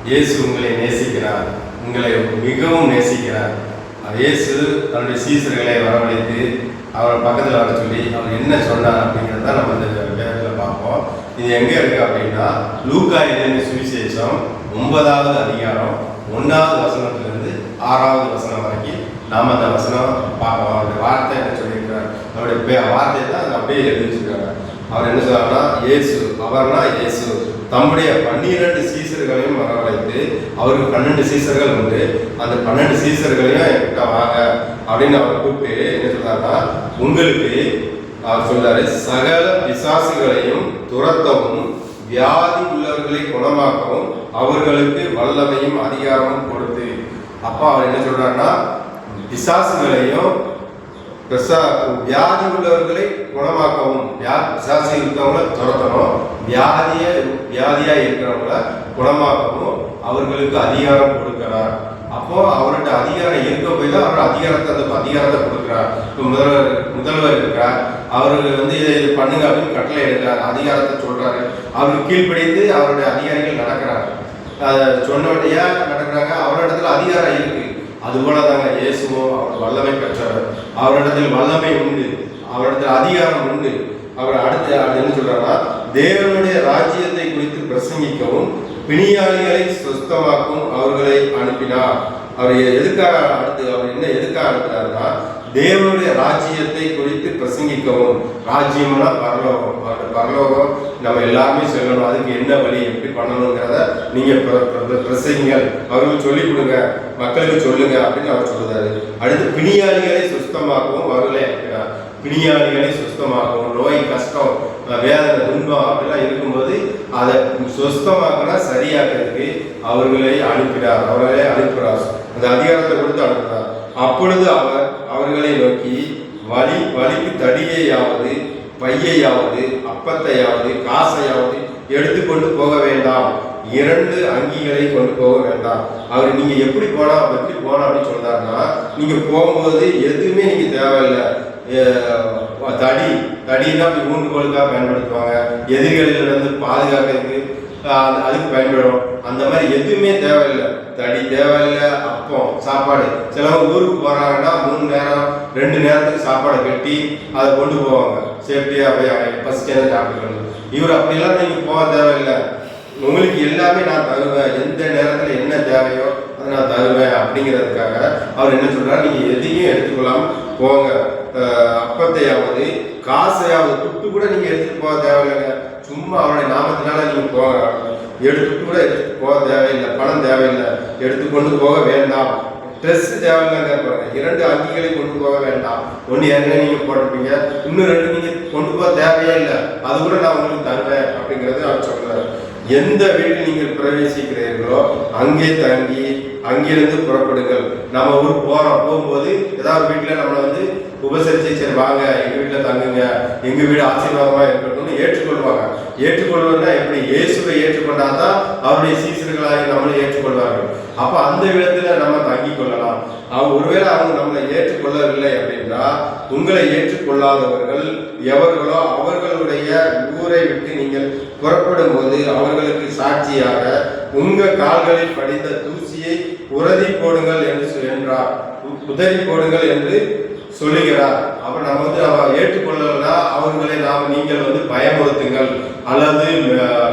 இயேசு உங்களை நேசிக்கிறார், உங்களை மிகவும் நேசிக்கிறார். இயேசு தன்னுடைய சீசர்களை வரவழைத்து அவரை பக்கத்தில் வர சொல்லி அவர் என்ன சொன்னார் அப்படிங்கிறது தான் நம்ம இந்த வேதத்தில் பார்ப்போம். இது எங்கே இருக்குது அப்படின்னா லூக்கா எழுதின சுவிசேஷம் 9வது அதிகாரம் 1வது வசனத்திலிருந்து 6வது வசனம் வரைக்கும் நாம் அந்த வசனம் பார்ப்போம். அவருடைய வார்த்தை என்ன சொல்லியிருக்கிறார், அவருடைய வார்த்தையை தான் அப்படியே எழுதி வச்சுருக்காங்க. அவர் என்ன சொல்றாருன்னா, இயேசு அவர்னா இயேசு தம்முடைய 12 சீசர்களையும் வரவழைத்து, அவருக்கு 12 சீசர்கள் உண்டு, அந்த 12 சீசர்களையும் என்கிட்ட வாங்க அப்படின்னு அவர் கூப்பிட்டு என்ன சொல்றாருன்னா, உங்களுக்கு அவர் சொல்றாரு, சகல பிசாசுகளையும் துரத்தவும் வியாதி உள்ளவர்களை குணமாக்கவும் அவர்களுக்கு வல்லமையும் அதிகாரமும் கொடுத்து. அப்பா அவர் என்ன சொல்றாருன்னா, பிசாசுகளையும் வியாதி உள்ளவர்களை குணமாக்கவும், பிசாசு இருக்கிறவங்கள துரத்தணும், வியாதியா இருக்கிறவங்கள குணமாக்கவும் அவர்களுக்கு அதிகாரம் கொடுக்கிறார். அப்போ அவர்கிட்ட அதிகாரம் இருக்க போய் தான் அவர் அதிகாரத்தை கொடுக்கிறார். இப்போ முதல்வர் இருக்கிறார், அவரு இதை பண்ணுங்க அப்படின்னு கட்டளை எடுக்கிறார், அதிகாரத்தை சொல்றாரு. அவருக்கு கீழ்ப்படிந்து அவருடைய அதிகாரிகள் நடக்கிறாங்க, அதை சொன்னபடியா நடக்கிறாங்க. அவரிடத்துல அதிகாரம் இருக்கு. அதுபோல தாங்க இயேசுவும் அவர் வல்லமை பெற்றவர், அவரிடத்தில் வல்லமை உண்டு, அவரிடத்தில் அதிகாரம் உண்டு. அவர் அடுத்து என்ன சொல்றாருன்னா, தேவனுடைய ராஜ்யத்தை குறித்து பிரசங்கிக்கவும் பிணியாளிகளை சுத்தமாக்கும் அவர்களை அனுப்பினார். அவர் எதுக்காக அவர் என்ன எதுக்காக அனுப்பினார்னா, தேவனுடைய ராஜ்யத்தை குறித்து பிரசங்கிக்கவும். ராஜ்யம்னா பரலோகம், பரலோகம் நம்ம எல்லாருமே சொல்லணும், அதுக்கு என்ன வழி எப்படி பண்ணணுங்கிறத நீங்க பிரசங்கிங்கள், அவர்களுக்கு சொல்லிக் கொடுங்க, மக்களுக்கு சொல்லுங்க அப்படின்னு அவர் சொல்றாரு. அடுத்து பிணியாளிகளை சுத்தமாக்கவும் அவர்களை அனுப்பினார். பிணியாளிகளை சுத்தமாக்கவும், நோய் கஷ்டம் வேதனை துன்பம் அப்படிலாம் இருக்கும்போது அதை சுத்தமாக்கினா சரியாக்கிறதுக்கு அவர்களை அனுப்புகிறார். அந்த அதிகாரத்தை கொடுத்து அனுப்புகிறார். அப்பொழுது அவர் அவர்களை நோக்கி, வலிக்கு தடியையாவது பையையாவது அப்பத்தையாவது காசையாவது எடுத்துக்கொண்டு போக வேண்டாம், 2 அங்கிகளை கொண்டு போக வேண்டாம். அவர் நீங்க எப்படி போனா அப்படின்னு சொல்றாருன்னா, நீங்க போகும்போது எதுவுமே நீங்க தேவையில்லை. தடினா ஊன்றுகோலுக்காக பயன்படுத்துவாங்க, எதிரிகளிலிருந்து பாதுகாக்கிறதுக்கு அதுக்கு பயன்படும். அந்த மாதிரி எதுவுமே தேவையில்லை, தடி தேவையில்லை, அப்பம் சாப்பாடு. சிலவங்க ஊருக்கு போறாங்கன்னா 3 நேரம் 2 நேரத்துக்கு சாப்பாடை கட்டி அதை கொண்டு போவாங்க, சேஃப்டியா போய் பசிச்சேன்னு சாப்பிட்டுக்கணும். இவர் அப்படிலாம் நீங்க போக தேவையில்லை, உங்களுக்கு எல்லாமே நான் தருவேன், எந்த நேரத்தில் என்ன தேவையோ அதை நான் தருவேன் அப்படிங்கிறதுக்காக அவர் என்ன சொல்றாரு, நீங்க எதையும் எடுத்துக்கொள்ளாம போங்க. அப்பத்தையாவது காசையாவது துட்டு கூட நீங்க எடுத்துட்டு போக தேவையில்லைங்க, சும்மா அவருடைய நாமத்தினால நீங்க போக எடுத்துட்டு கூட எடுத்துட்டு போக தேவையில்லை, பணம் தேவையில்லை, எடுத்துக்கொண்டு போக வேண்டாம். ட்ரெஸ் தேவையில்லைங்க, 2 அங்கிகளை கொண்டு போக வேண்டாம். 1 ஏற்கனவே நீங்க போட்டிருப்பீங்க, இன்னும் 2 நீங்க கொண்டு போக தேவையே இல்லை, அது கூட நான் உங்களுக்கு தருவேன் அப்படிங்கிறது அவர் சொல்றாரு. எந்த வீட்டில் நீங்கள் பிரவேசிக்கிறீர்களோ அங்கே தங்கி அங்கிருந்து புறப்படுங்கள். நம்ம ஊருக்கு போகும்போது ஏதாவது வீட்டில் நம்மளை உபசரிச்சு, சரி வாங்க எங்க வீட்டில் தங்குங்க, எங்க வீடு ஆசீர்வாதமா இருக்கட்டும்னு ஏற்றுக்கொள்வாங்க. ஏற்றுக்கொள்வதுன்னா எப்படி, இயேசுவை ஏற்றுக்கொண்டாதான் அவருடைய சீசர்களாக நம்மளை ஏற்றுக்கொள்வார்கள். அப்ப அந்த விதத்துல நம்ம தங்கி கொள்ளலாம். ஒருவேளை அவங்க நம்மளை ஏற்றுக்கொள்ளவில்லை அப்படின்னா, உங்களை ஏற்றுக்கொள்ளாதவர்கள் எவர்களோ அவர்களுடைய ஊரை விட்டு நீங்கள் புறப்படும் போது அவர்களுக்கு சாட்சியாக உங்க கால்களில் படித்த தூசியை உறுதி போடுங்கள் என்றார், உதறி போடுங்கள் என்று சொல்லுகிறார். அப்ப நம்ம அவ ஏற்றுக்கொள்ளலன்னா அவர்களை நீங்கள் பயமுறுத்துங்கள் அல்லது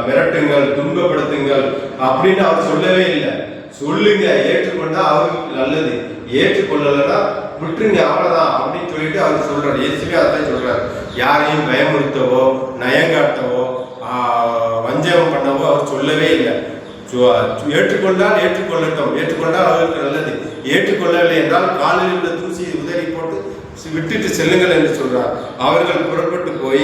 மிரட்டுங்கள், துன்பப்படுத்துங்கள் அப்படின்னு அவர் சொல்லவே இல்லை. சொல்லுங்க, ஏற்றுக்கொண்டா அவருக்கு நல்லது, ஏற்றுக்கொள்ளலன்னா விட்டுருங்க அவ்வளவுதான் அப்படின்னு சொல்லிட்டு அவர் சொல்றாரு. இயேசுவே அதான் சொல்றாரு, யாரையும் பயமுறுத்தவோ நயங்காட்டவோ வஞ்சகம் பண்ணவோ அவர் சொல்லவே இல்லை. ஏற்றுக்கொண்டால் ஏற்றுக்கொள்ளட்டும், ஏற்றுக்கொண்டால் அவருக்கு நல்லது, ஏற்றுக்கொள்ளவில்லை என்றால் காலில் உள்ள தூசியை உதறி போட்டு விட்டுட்டு செல்லுங்கள் என்று சொல்றார். அவர்கள் புறப்பட்டு போய்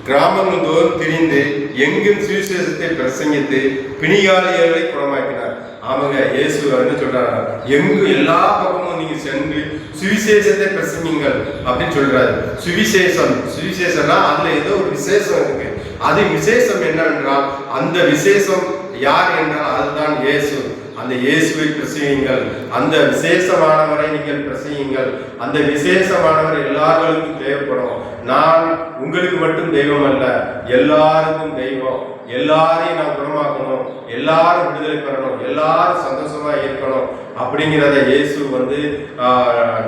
கிராமங்கள் தோறும் திரிந்து எங்கும் சுவிசேஷத்தை பிரசங்கித்து பிணியாளிகளை குணமாக்கினார். ஆமாங்க, இயேசு என்ன சொல்றாரு, எங்கும் எல்லா பக்கமும் நீங்க சென்று சுவிசேஷத்தை பிரசங்கிங்கள் அப்படின்னு சொல்றாரு. சுவிசேஷம்னா அதுல ஏதோ ஒரு விசேஷம் இருக்கு. அது விசேஷம் என்னவென்றால், அந்த விசேஷம் யார் என்றால் அதுதான் இயேசு. அந்த இயேசுவை பிரசங்கியுங்கள், அந்த விசேஷமானவரை நீங்கள் பிரசங்கியுங்கள். அந்த விசேஷமானவர் எல்லாருக்கும் தேவைப்படும். நான் உங்களுக்கு மட்டும் தெய்வம் அல்ல, எல்லாருக்கும் தெய்வம். எல்லாரையும் நான் குணமாக்கணும், எல்லாரும் விடுதலை பெறணும், எல்லாரும் சந்தோஷமா இருக்கணும் அப்படிங்கிறத இயேசு வந்து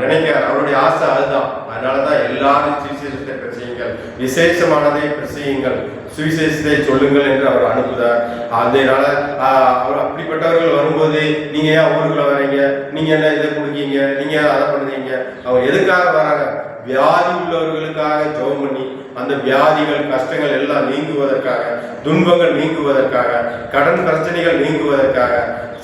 நினைக்கிறார். அவருடைய ஆசை அதுதான். அதனாலதான் எல்லாரும் சுவிசேஷத்தை பிரசையுங்கள், விசேஷமானதை பிரசையுங்கள், சுவிசேஷத்தை சொல்லுங்கள் என்று அவர் அனுப்புதார். அதனால அவர் அப்படிப்பட்டவர்கள் வரும்போது நீங்க ஏன் ஊருக்குள்ள வர்றீங்க, நீங்க என்ன இதை கொடுக்கீங்க, நீங்க அதை பண்ணுறீங்க, அவர் எதுக்காக வராங்க? வியாதி உள்ளவர்களுக்காக ஜெபம் பண்ணி அந்த வியாதிகள் கஷ்டங்கள் எல்லாம் நீங்குவதற்காக, துன்பங்கள் நீங்குவதற்காக, கடன் பிரச்சனைகள் நீங்குவதற்காக,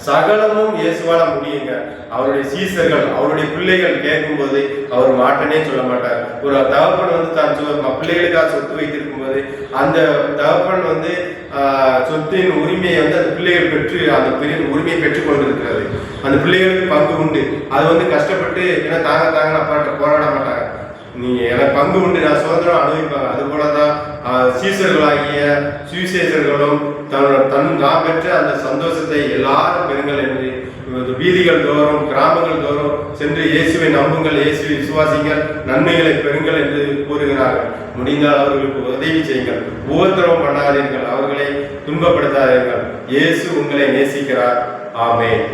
சகலமும் இயேசுவால முடியுங்க. அவருடைய சீசர்கள், அவருடைய பிள்ளைகள் கேட்கும்போது அவர் மாட்டனே சொல்ல மாட்டார். ஒரு தகப்பன் வந்து தான் பிள்ளைகளுக்காக சொத்து வைத்திருக்கும் போது அந்த தகப்பன் வந்து சொத்தின் உரிமையை வந்து அந்த பிள்ளைகள் பெற்று அந்த பெரிய உரிமையை பெற்றுக் கொண்டிருக்கிறது. அந்த பிள்ளைகளுக்கு பங்கு உண்டு. அது வந்து கஷ்டப்பட்டு ஏன்னா தாங்கன்னு அப்பாட்ட போராட மாட்டாங்க. நீங்க எனக்கு பங்கு உண்டு, நான் சுதந்திரம் அனுபவிப்பாங்க. அது போலதான் சீசர்களாகிய சுவிசேஷர்களும் நான் பெற்ற அந்த சந்தோஷத்தை எல்லாரும் பெறுங்கள் என்று வீதிகள் தோறும் கிராமங்கள் தோறும் சென்று இயேசுவை நம்புங்கள், இயேசுவை விசுவாசிங்கள், நன்மைகளை பெறுங்கள் என்று கூறுகிறார்கள். முடிந்தால் அவர்களுக்கு உதவி செய்யுங்கள், உபத்திரவம் பண்ணாதீர்கள், அவர்களை துன்பப்படுத்தாதீர்கள். இயேசு உங்களை நேசிக்கிறார். ஆமென்.